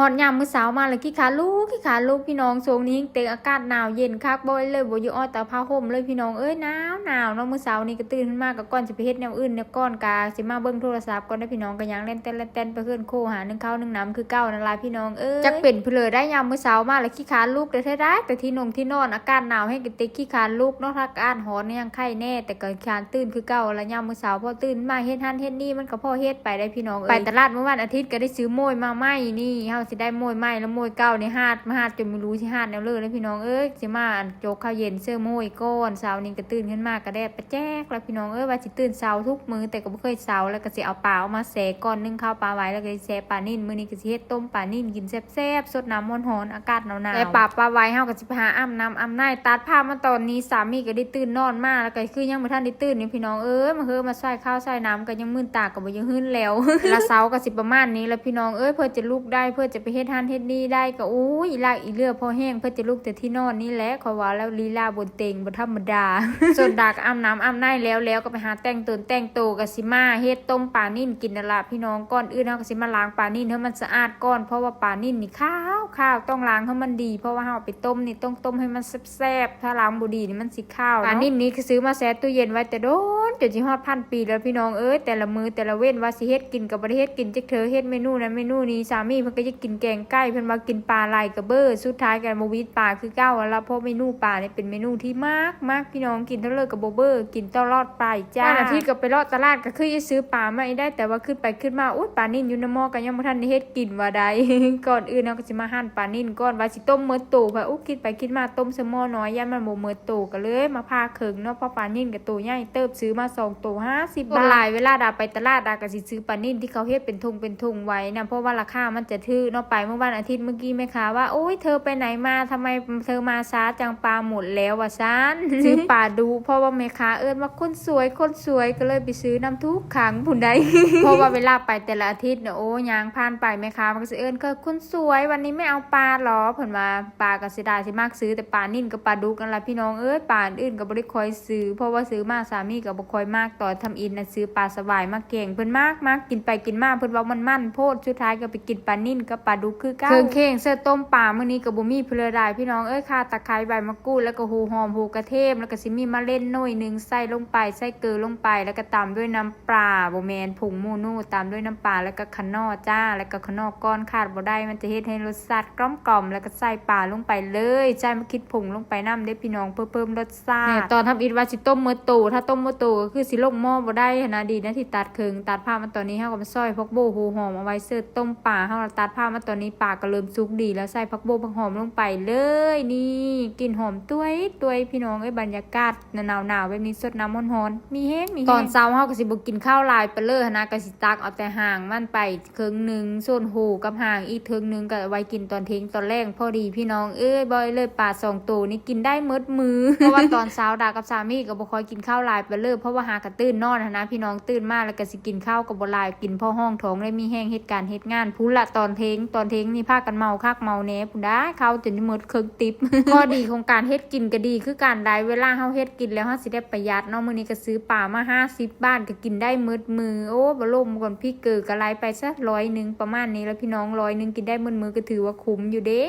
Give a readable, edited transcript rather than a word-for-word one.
ฮอดยามมื้อเช้ามาเลยขี้ขาลูกพี่น้องช่วงนี้เต็งอากาศหนาวเย็นคักบ่เลยบ่อยู่อ้อแต่ผ้าห่มเลยพี่น้องเอ้ยหนาวเนาะมื้อเช้านี้ก็ตื่นขึ้นมาก็ก่อนสิไปเฮ็ดแนวอื่นเนี่ยก่อนกาสิมาเบิ่งโทรศัพท์ก่อนได้พี่น้องก็ยังเล่นเต้นไปเฮือนโคหานึ่งข้าวนึ่งน้ำคือเก่านั่นล่ะพี่น้องเอ้ยจักเป็นเผลอได้ยามมื้อเช้ามาแล้วขี้ขาลูกได้แต่ที่นอนอากาศหนาวให้กระติกขี้ขาลูกเนาะถ้าอากาศร้อนเนี่ยยังไข้แน่แต่ก็ขานตื่นคือเก่าแล้วยามมื้อเช้าพอตื่นมาเฮ็ดหั่นเฮ็ดนี่มันก็พอเฮ็ดไปได้พี่น้องเอ้ยไปตลาดเมื่อวันอาทิตย์ก็ได้ซื้อโมยมาใหม่นี่เฮาสิได้โมยใหม่แล้วโมยเก่านี่มาหาดจนไม่รู้สิหาดแนวเลยแล้วพี่น้องเอ้ยสิมาโจกข้าวเย็นเสื้อโมยก้อนเช้านี้ก็ตื่นขึ้นมาก็ได้ประแจ๊กแล้วพี่น้องเอ้ยว่าสิตื่นเช้าทุกมื้อแต่ก็บ่เคยเช้าแล้วก็สิเอาปลามาแส่ก่อนนึ่งข้าวปลาไว้แล้วก็สิแส่ปลานิ่นมื้อนี้ก็สิเฮ็ดต้มปลานิ่นกินแซ่บๆสดน้ำร้อนๆอากาศหนาวๆแต่ปลาไว้เฮาก็สิไปหาอาบน้ำอาบในตัดผ้ามาตอนนี้สามีก็ได้ตื่นนอนมาแล้วก็คือยังบ่ทันได้ตื่นนี่พี่น้องเอ้ยมาใส่ข้าวใส่น้ำก็ยังมึนตาก็บ่ยังหื้นแล้วแล้วเช้าก็สิประมาณนี้แล้วพี่น้องเอ้ยเพื่อจะลุกได้เพื่อจะไปเฮ็ดหั่นเฮ็ดนี่ได้ก็อุ้ยอีลากอีเลือพอแห้งเพื่อจะลุกแต่ที่นอนนี่แหละขอว่าแล้วลีลาบนเตียงบ่ธรรมดา ส่วนดากอาบน้ำอาบในแล้วก็ไปหาแต่งโตก็สิมาเฮ็ดต้มปลานิ่นกินนั่นล่ะพี่น้องก่อนอื่นเฮาก็สิมาล้างปลานิ่นให้มันสะอาดก่อนเพราะว่าปลานิ่นนี่ขาวต้องล้างให้มันดีเพราะว่าเฮาไปต้มนี่ต้องต้มให้มันแซ่บๆถ้าล้างบ่ดีนี่มันสิขาวปลานิ่นนี่คือซื้อมาแช่ตู้เย็นไว้แต่โดนจนสิฮอด1,000 ปีแล้วพี่น้องเอ้ยแต่ละมื้อแต่ละเว้นว่าสิเฮ็ดกินก็บ่ได้เฮ็ดกินจักเทื่อเฮ็ดเมนูนั้นเมนูนี้สามีเพิ่นก็จะกินแกงไก่เพิ่นว่ากินปลาไหลกระเบ้อสุดท้ายกันบ่วิดปลาคือเก่าแล้วเพราะเมนูปลานี่เป็นเมนูที่มากพี่น้องกินเท่าเลยกับบ่เบ้อกินตลอดไปจ้าวันอาทิตย์ก็ไปเลาะตลาดก็คือจะซื้อปลามาได้แต่ว่าขึ้นไปขึ้นมาอุ๊ยปลานิ่นอยู่ในหม้อก็ยังบ่ทันได้เฮ็ดกินว่าใด ก่อนอื่นเฮาก็สิมาหั่นปลานิ่นก่อนว่าสิต้มมื้อโตค่ะอุ๊ยคิดไปคิดมาต้มซะหม้อน้อยย่านมันบ่มื้อโตก็เลยมาพาเคิงเนาะเพราะปลานิ่นก็โตใหญ่เติบซื้อมา2โต50 บาทหลายเวลาดาไปตลาดดาก็สิซื้อปลานิ่นที่เขาเฮ็ดเป็นถุงไว้นะเพราะว่าราคามันจะถูกเนาะไปเมื่อวันอาทิตย์เมื่อกี้แม่ค้าว่าโอ๊ยเธอไปไหนมาทำไมเธอมาช้าจังปลาหมดแล้วว่าซัน ซื้อปลาดูเพราะว่าแม่ค้าเอิ้นว่าคนสวยก็เลยไปซื้อน้ำทุกขังผู้ใด เพราะว่าเวลาไปแต่ละอาทิตย์เนี่ยโอ้ยางผ่านไปแม่ค้ามันก็สิเอิ้นก็คนสวยวันนี้ไม่เอาปลาหรอเพิ่นว่าปลาก็สิได้สิมากซื้อแต่ปลานิ่นกับปลาดุกนั่นล่ะพี่น้องเอ้ยปลาอื่นก็บ่ได้ค่อยซื้อเพราะว่าซื้อมาสามีก็บ่ค่อยมากตอนทำอินน่ะซื้อปลาสวายมาเก่งเพิ่นมากกินไปกินมาเพิ่นว่ามันโพดสุดท้ายก็ไปกินปลานิ่นกับปลาดุกคือเก่าเครื่องเสื้อต้มปลามื้อนี้ก็บ่มีเพลือได้พี่น้องเอ้ยข่าตะไคร้ใบมะกรูดแล้วก็หูหอมหูกระเทียมแล้วก็สิมีมะเร็ดหน่อยนึงใส่ลงไปใส่เกลือลงไปแล้วก็ตามด้วยน้ำปลาบ่แม่นผงมูนูตามด้วยน้ำปลาแล้วก็คะน้อจ้าแล้วก็คะน้อก้อนขาดบ่ได้มันจะเฮ็ดให้รสชาติกลมแล้วก็ใส่ปลาลงไปเลยใส่มะขิดผงลงไปนำได้พี่น้องเพื่อเพิ่มรสชาติตอนทำอิฐว่าสิต้มมื้อโตถ้าต้มมื้อโตก็คือสิลงหม้อบ่ได้นะดีนะที่ตัดเครื่องตัดผ้ามาตอนนี้เฮาก็มาซอยผักโบหูหอมเอาไว้เสิร์ฟต้มปลาเฮาตัดผ้ามาตอนนี้ปลาก็เริ่มสุกดีแล้วใส่ผักโบผักหอมลงไปเลยนี่กลิ่นหอมต้วยพี่น้องเอ้ยบรรยากาศหนาวแบบนี้สดน้ำร้อนๆมีแฮงตอนเช้าเฮาก็สิบ่กินข้าวหลายไปเลยนะก็สิตักเอาแต่ห่างมันไปครึ่งนึงส่วนหูกับห่างอีกครึ่งนึงก็ไว้กินตอนเที่ยงตอนแลงพอดีพี่น้องเอ้ยบ่อยเลยปลา2ตัวนี่กินได้หมดมือ เพราะว่าตอนเช้าดากับสามีก็บ่ค่อยกินข้าวหลายไปเลยเพราะว่าหากะตื่นนอนนะพี่น้องตื่นมาแล้วก็สิกินข้าวก็บ่หลายกินพอห้องท้องเลยมีแห้งเฮ็ดการเฮ็ดงานพูนละตอนเทงนี่พากันเมาคักเมาแหน่พุ่นได้ข้าวจนหมดเครื่องติ๊บ ข้อดีของการเฮ็ดกินก็ดีคือการได้เวลาเฮาเฮ็ดกินแล้วเฮาสิได้ประหยัดเนาะมื้อนี้ก็ซื้อปลามา50 บาทก็กินได้หมดมือโอ้บ่ล่มก่อนพี่เกิดก็ไล่ไปซะ100นึงประมาณนี้แล้วพี่น้อง100นึงกินได้หมดมือก็ถือว่าคุ้มอยู่เด้